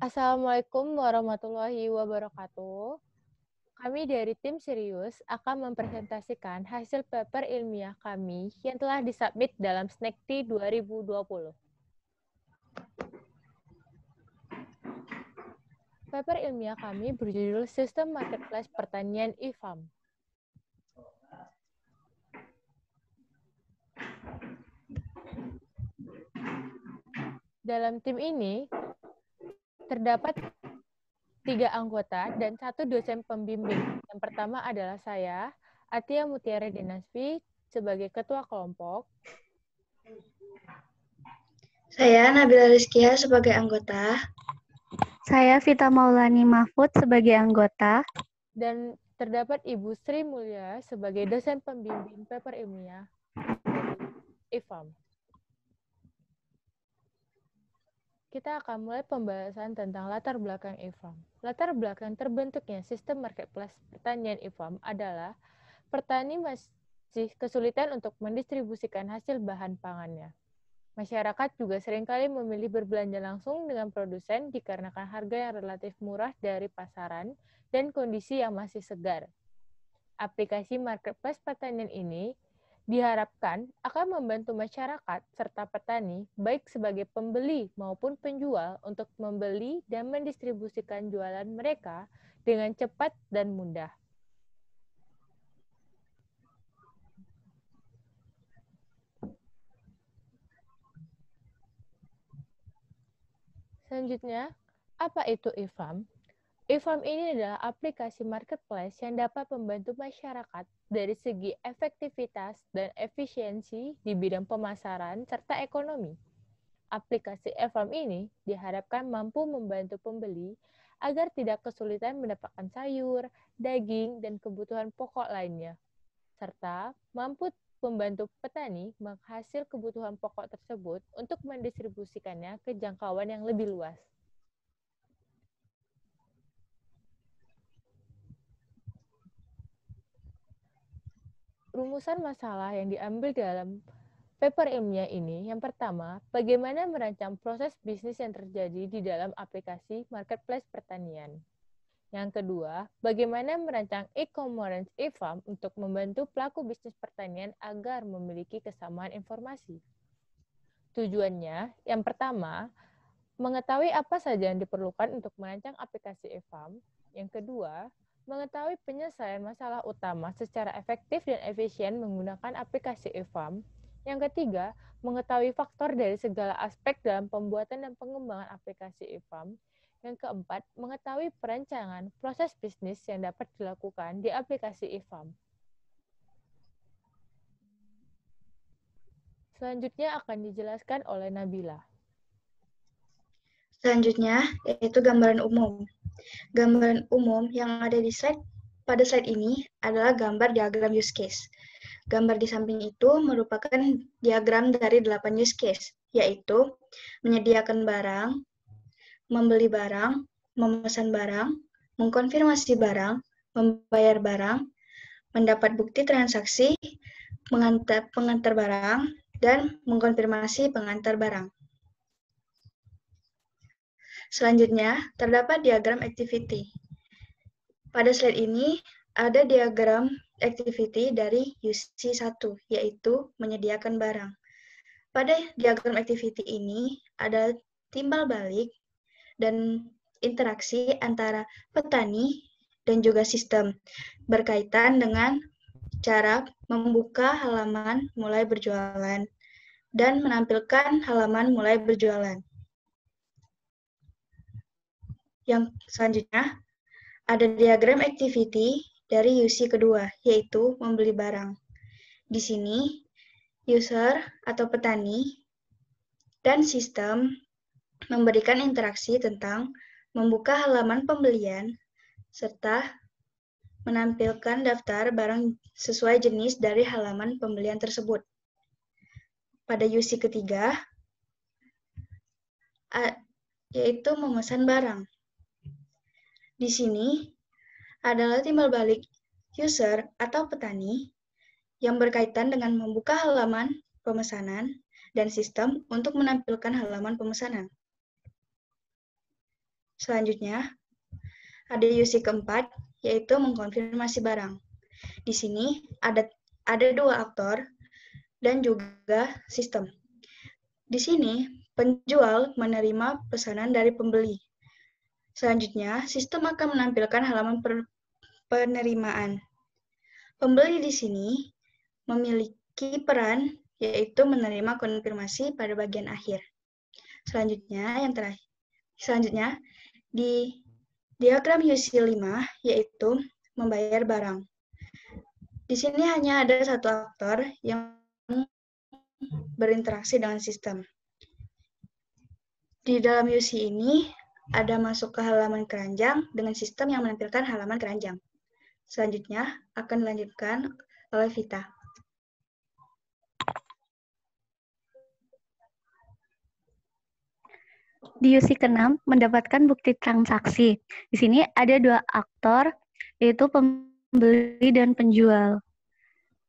Assalamualaikum warahmatullahi wabarakatuh. Kami dari tim Serius akan mempresentasikan hasil paper ilmiah kami yang telah disubmit dalam SNECTI 2020. Paper ilmiah kami berjudul Sistem Marketplace Pertanian e-Farm. Dalam tim ini terdapat 3 anggota dan 1 dosen pembimbing. Yang pertama adalah saya, Atia Mutiara Dinasvi, sebagai ketua kelompok. Saya Nabila Rizkia sebagai anggota. Saya Vita Maulani Mahfud sebagai anggota. Dan terdapat Ibu Sri Mulya sebagai dosen pembimbing paper ilmiah e-Farm. Kita akan mulai pembahasan tentang latar belakang e-Farm. Latar belakang terbentuknya sistem marketplace pertanian e-Farm adalah petani masih kesulitan untuk mendistribusikan hasil bahan pangannya. Masyarakat juga seringkali memilih berbelanja langsung dengan produsen dikarenakan harga yang relatif murah dari pasaran dan kondisi yang masih segar. Aplikasi marketplace pertanian ini diharapkan akan membantu masyarakat serta petani baik sebagai pembeli maupun penjual untuk membeli dan mendistribusikan jualan mereka dengan cepat dan mudah. Selanjutnya, apa itu e-Farm? E-Farm ini adalah aplikasi marketplace yang dapat membantu masyarakat dari segi efektivitas dan efisiensi di bidang pemasaran serta ekonomi. Aplikasi e-Farm ini diharapkan mampu membantu pembeli agar tidak kesulitan mendapatkan sayur, daging, dan kebutuhan pokok lainnya, serta mampu membantu petani menghasil kebutuhan pokok tersebut untuk mendistribusikannya ke jangkauan yang lebih luas. Rumusan masalah yang diambil dalam paper ilmiah ini, yang pertama, bagaimana merancang proses bisnis yang terjadi di dalam aplikasi marketplace pertanian. Yang kedua, bagaimana merancang e-commerce e-farm untuk membantu pelaku bisnis pertanian agar memiliki kesamaan informasi. Tujuannya, yang pertama, mengetahui apa saja yang diperlukan untuk merancang aplikasi e-farm. Yang kedua, mengetahui penyelesaian masalah utama secara efektif dan efisien menggunakan aplikasi e-Farm. Yang ketiga, mengetahui faktor dari segala aspek dalam pembuatan dan pengembangan aplikasi e-Farm. Yang keempat, mengetahui perancangan proses bisnis yang dapat dilakukan di aplikasi e-Farm. Selanjutnya akan dijelaskan oleh Nabila. Selanjutnya, yaitu gambaran umum. Gambaran umum yang ada di pada slide ini adalah gambar diagram use case. Gambar di samping itu merupakan diagram dari 8 use case, yaitu menyediakan barang, membeli barang, memesan barang, mengkonfirmasi barang, membayar barang, mendapat bukti transaksi, pengantar barang, dan mengkonfirmasi pengantar barang. Selanjutnya, terdapat diagram activity. Pada slide ini, ada diagram activity dari UC1, yaitu menyediakan barang. Pada diagram activity ini, ada timbal balik dan interaksi antara petani dan juga sistem, berkaitan dengan cara membuka halaman mulai berjualan dan menampilkan halaman mulai berjualan. Yang selanjutnya, ada diagram activity dari UC kedua, yaitu membeli barang. Di sini, user atau petani dan sistem memberikan interaksi tentang membuka halaman pembelian serta menampilkan daftar barang sesuai jenis dari halaman pembelian tersebut. Pada UC ketiga, yaitu memesan barang. Di sini adalah timbal balik user atau petani yang berkaitan dengan membuka halaman pemesanan dan sistem untuk menampilkan halaman pemesanan. Selanjutnya, ada UC keempat, yaitu mengkonfirmasi barang. Di sini ada dua aktor dan juga sistem. Di sini, penjual menerima pesanan dari pembeli. Selanjutnya, sistem akan menampilkan halaman penerimaan. Pembeli di sini memiliki peran, yaitu menerima konfirmasi pada bagian akhir. Selanjutnya, di diagram UC5, yaitu membayar barang. Di sini hanya ada satu aktor yang berinteraksi dengan sistem. Di dalam UC ini, ada masuk ke halaman keranjang dengan sistem yang menampilkan halaman keranjang. Selanjutnya, akan dilanjutkan oleh Vita. Di UC ke-6, mendapatkan bukti transaksi. Di sini ada dua aktor, yaitu pembeli dan penjual.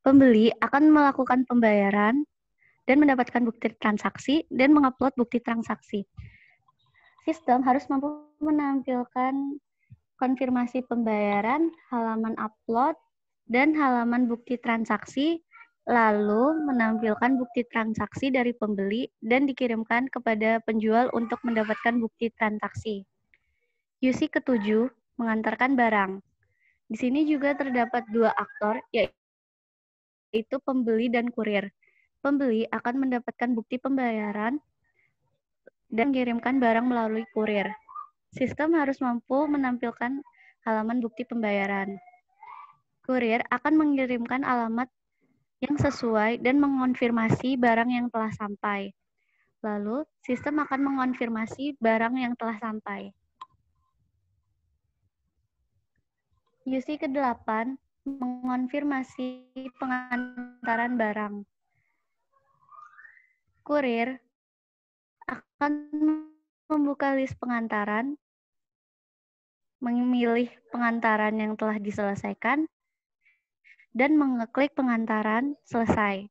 Pembeli akan melakukan pembayaran dan mendapatkan bukti transaksi dan mengupload bukti transaksi. Sistem harus mampu menampilkan konfirmasi pembayaran, halaman upload, dan halaman bukti transaksi, lalu menampilkan bukti transaksi dari pembeli dan dikirimkan kepada penjual untuk mendapatkan bukti transaksi. UC ke-7, mengantarkan barang. Di sini juga terdapat dua aktor, yaitu pembeli dan kurir. Pembeli akan mendapatkan bukti pembayaran dan mengirimkan barang melalui kurir. Sistem harus mampu menampilkan halaman bukti pembayaran. Kurir akan mengirimkan alamat yang sesuai dan mengonfirmasi barang yang telah sampai. Lalu, sistem akan mengonfirmasi barang yang telah sampai. UC ke-8, mengonfirmasi pengantaran barang. Kurir akan membuka list pengantaran, memilih pengantaran yang telah diselesaikan, dan mengeklik pengantaran selesai.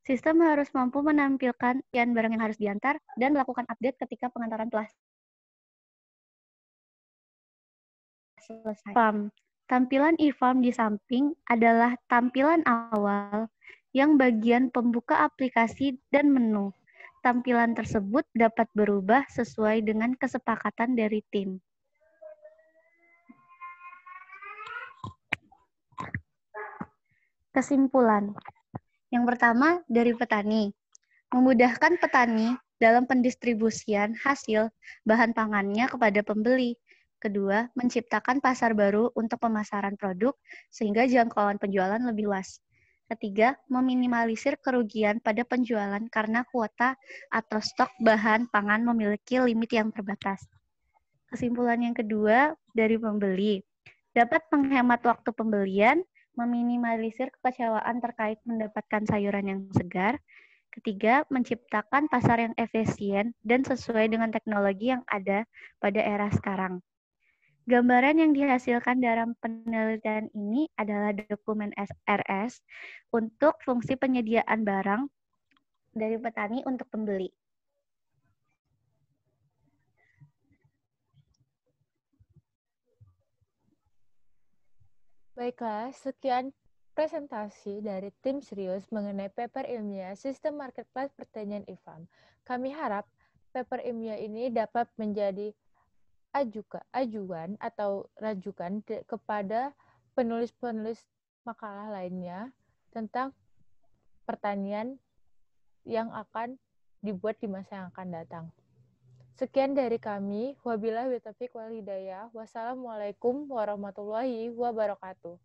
Sistem harus mampu menampilkan sekian barang yang harus diantar dan melakukan update ketika pengantaran telah selesai. Tampilan e-form di samping adalah tampilan awal yang bagian pembuka aplikasi dan menu. Tampilan tersebut dapat berubah sesuai dengan kesepakatan dari tim. Kesimpulan. Yang pertama, dari petani. Memudahkan petani dalam pendistribusian hasil bahan pangannya kepada pembeli. Kedua, menciptakan pasar baru untuk pemasaran produk sehingga jangkauan penjualan lebih luas. Ketiga, meminimalisir kerugian pada penjualan karena kuota atau stok bahan pangan memiliki limit yang terbatas. Kesimpulan yang kedua, dari pembeli. Dapat menghemat waktu pembelian, meminimalisir kekecewaan terkait mendapatkan sayuran yang segar. Ketiga, menciptakan pasar yang efisien dan sesuai dengan teknologi yang ada pada era sekarang. Gambaran yang dihasilkan dalam penelitian ini adalah dokumen SRS untuk fungsi penyediaan barang dari petani untuk pembeli. Baiklah, sekian presentasi dari tim serius mengenai paper ilmiah Sistem Marketplace Pertanian e-Farm. Kami harap paper ilmiah ini dapat menjadi ajuan atau rajukan kepada penulis-penulis makalah lainnya tentang pertanian yang akan dibuat di masa yang akan datang. Sekian dari kami. Wabillahi taufiq wal hidayah. Wassalamualaikum warahmatullahi wabarakatuh.